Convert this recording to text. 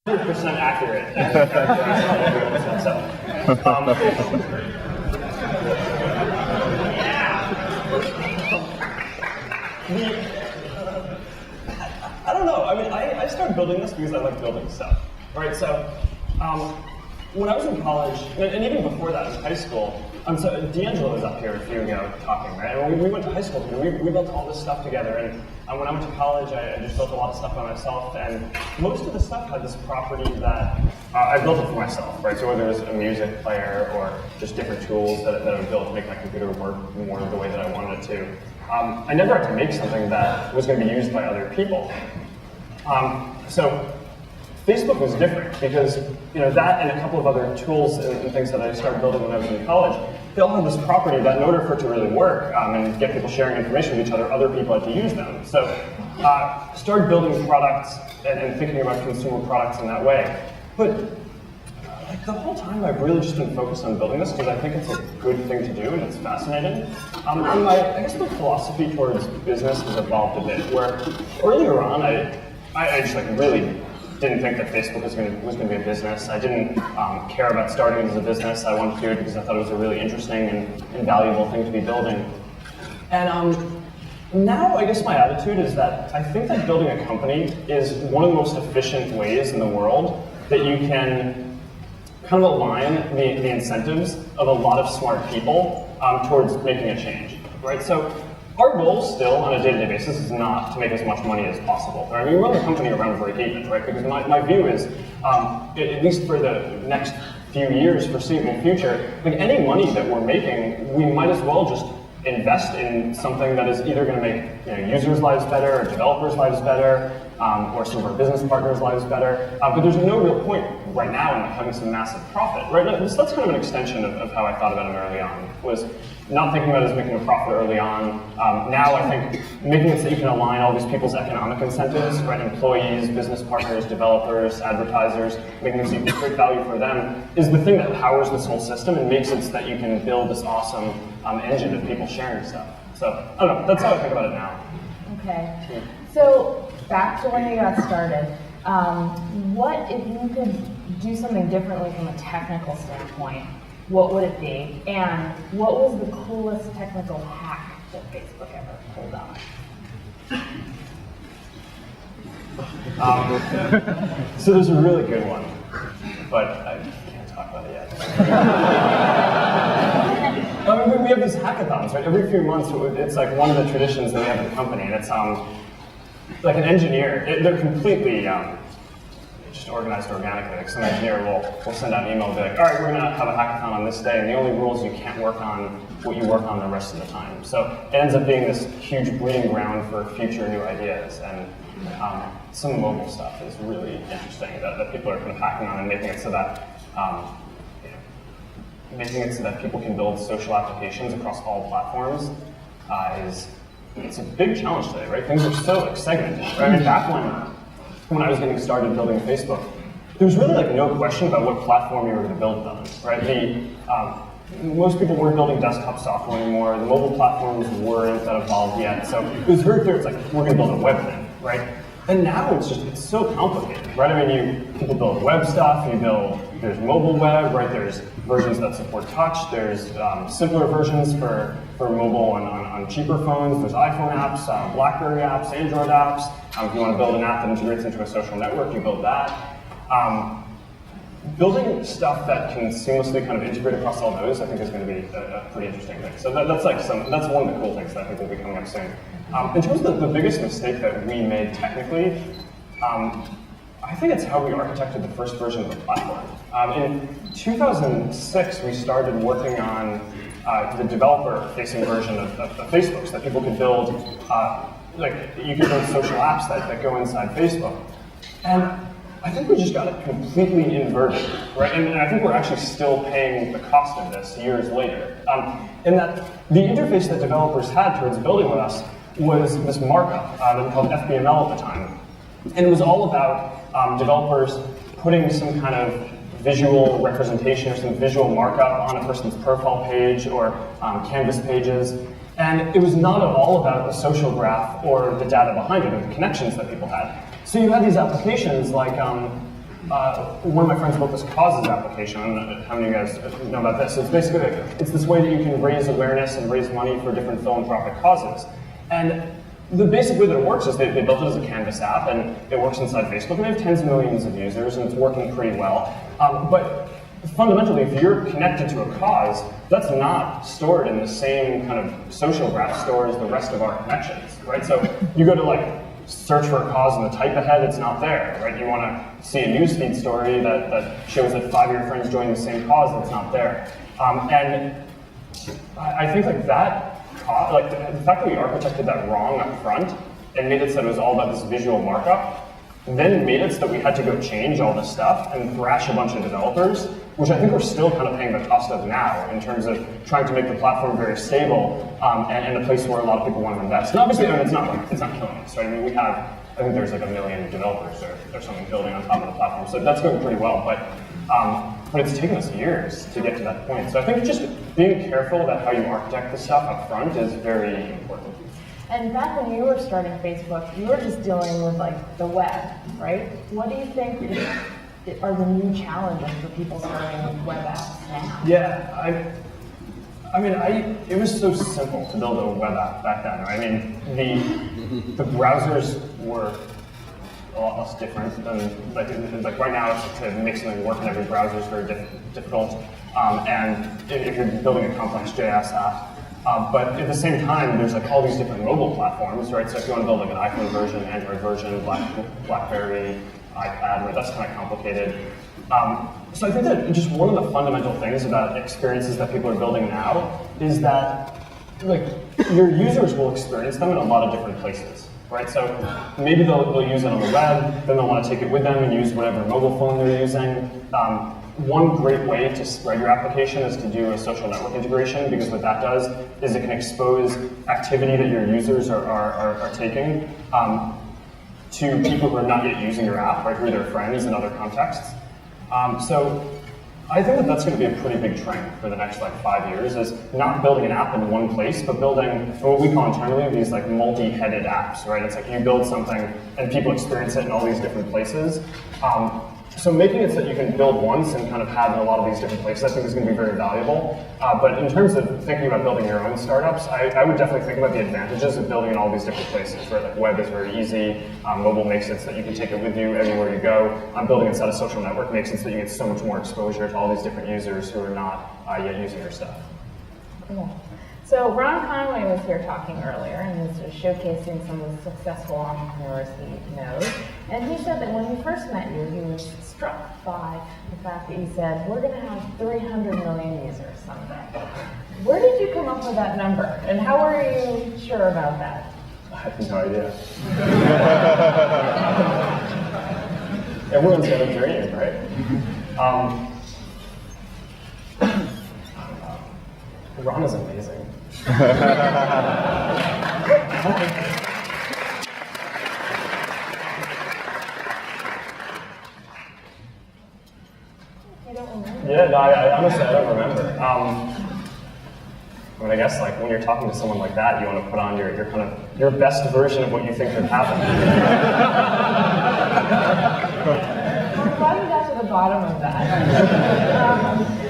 100% accurate. I don't know. I mean, I started building this because I like building stuff, right? So, when I was in college, and even before that in high school, so D'Angelo was up here a few ago talking, right? And we went to high school together. We built all this stuff together. And when I went to college, I just built a lot of stuff by myself. And most of the stuff had this property that I built it for myself, right? So whether it was a music player or just different tools that I would build to make my computer work more the way that I wanted it to. I never had to make something that was going to be used by other people. So Facebook was different because that and a couple of other tools and things that I started building when I was in college, they all had this property that in order for it to really work and get people sharing information with each other people had to use them. So started building products and thinking about consumer products in that way. But the whole time I've really just been focused on building this because I think it's a good thing to do and it's fascinating. And I guess my philosophy towards business has evolved a bit, where earlier on I just really didn't think that Facebook was going to be a business. I didn't care about starting it as a business. I wanted to do it because I thought it was a really interesting and valuable thing to be building. And now I guess my attitude is that I think that building a company is one of the most efficient ways in the world that you can kind of align the incentives of a lot of smart people towards making a change, right? So our goal still on a day-to-day basis is not to make as much money as possible. I mean, we run the company around break even, right? Because my view is, at least for the next few years, foreseeable future, like any money that we're making, we might as well just invest in something that is either going to make users' lives better, or developers' lives better, or some of our business partners' lives better. But there's no real point right now in having some massive profit, right? So that's kind of an extension of how I thought about it early on, was not thinking about it as making a profit early on. Now I think making it so you can align all these people's economic incentives, right? Employees, business partners, developers, advertisers, making it so you can create value for them is the thing that powers this whole system and makes it so that you can build this awesome engine of people sharing stuff. So I don't know, that's how I think about it now. Okay. So back to when you got started, what if you could do something differently from a technical standpoint? What would it be? And what was the coolest technical hack that Facebook ever pulled off? So there's a really good one, but I can't talk about it yet. We have these hackathons, right? Every few months, it's like one of the traditions that we have in the company, and it's like an engineer. They're completely just organized organically. Like some engineer will send out an email and be like, all right, we're going to have a hackathon on this day, and the only rule is you can't work on what you work on the rest of the time. So it ends up being this huge breeding ground for future new ideas. And some mobile stuff is really interesting that people are kind of hacking on and making it so that people can build social applications across all platforms it's a big challenge today, right? Things are so segmented. Right? I mean, back when I was getting started building Facebook, there was really no question about what platform you were going to build on, right? Most people weren't building desktop software anymore. The mobile platforms weren't that evolved yet. So it was very clear, it's like, we're going to build a web thing, right? And now it's so complicated, right? I mean, people build web stuff, there's mobile web, right? There's versions that support touch, there's simpler versions for mobile on cheaper phones, there's iPhone apps, BlackBerry apps, Android apps. If you want to build an app that integrates into a social network, you build that. Building stuff that can seamlessly kind of integrate across all those, I think is going to be a pretty interesting thing. So that's one of the cool things that I think will be coming up soon. In terms of the biggest mistake that we made technically, I think it's how we architected the first version of the platform. In 2006, we started working on the developer-facing version of Facebook, so that people could build, you could build social apps that go inside Facebook. And I think we just got it completely inverted, right? And I think we're actually still paying the cost of this years later. In that the interface that developers had towards building with us was this markup that we called FBML at the time. And it was all about developers putting some kind of visual representation or some visual markup on a person's profile page or Canvas pages. And it was not at all about the social graph or the data behind it or the connections that people had. So you had these applications like one of my friends built this causes application. I don't know how many of you guys know about this. So it's basically it's this way that you can raise awareness and raise money for different philanthropic causes. And the basic way that it works is they built it as a Canvas app, and it works inside Facebook, and they have tens of millions of users, and it's working pretty well. But fundamentally, if you're connected to a cause, that's not stored in the same kind of social graph store as the rest of our connections, right? So you go to search for a cause and the type ahead, it's not there, right? You want to see a newsfeed story that shows that 5 of your friends joined the same cause, that's not there. And I think that the fact that we architected that wrong up front and made it so it was all about this visual markup, then made it so that we had to go change all this stuff and thrash a bunch of developers, which I think we're still kind of paying the cost of now in terms of trying to make the platform very stable and a place where a lot of people want to invest. And obviously, it's not killing us, right? I mean, I think there's 1 million developers or something building on top of the platform, so that's going pretty well. But it's taken us years to get to that point. So I think just being careful about how you architect this stuff up front is very important. And back when you were starting Facebook, you were just dealing with the web, right? What do you think are the new challenges for people starting with web apps now? Yeah, it was so simple to build a web app back then. Right? I mean, the browsers were a lot less different than right now. To make something work in every browser is very difficult, and if you're building a complex JS app. But at the same time, there's all these different mobile platforms, right? So if you want to build an iPhone version, Android version, BlackBerry, iPad, right, that's kind of complicated. So I think that just one of the fundamental things about experiences that people are building now is that your users will experience them in a lot of different places, right? So maybe they'll use it on the web, then they'll want to take it with them and use whatever mobile phone they're using. One great way to spread your application is to do a social network integration, because what that does is it can expose activity that your users are taking to people who are not yet using your app, right, who are their friends in other contexts. So I think that that's going to be a pretty big trend for the next 5 years, is not building an app in one place, but building what we call internally these multi-headed apps, right? It's you build something and people experience it in all these different places. So making it so that you can build once and kind of have in a lot of these different places, I think is going to be very valuable. But in terms of thinking about building your own startups, I would definitely think about the advantages of building in all these different places, right? Web is very easy, mobile makes it so that you can take it with you everywhere you go. Building inside a social network makes it so that you get so much more exposure to all these different users who are not yet using your stuff. Cool. So Ron Conway was here talking earlier, and he was showcasing some of the successful entrepreneurs he knows. And he said that when he first met you, he was struck by the fact that you said, we're going to have 300 million users someday. Where did you come up with that number? And how are you sure about that? I have no idea. Everyone's got a dream, right? Ron is amazing. You don't remember? Yeah, no, I honestly, I don't remember. I guess when you're talking to someone like that, you want to put on your best version of what you think could happen. I'm glad we got to the bottom of that.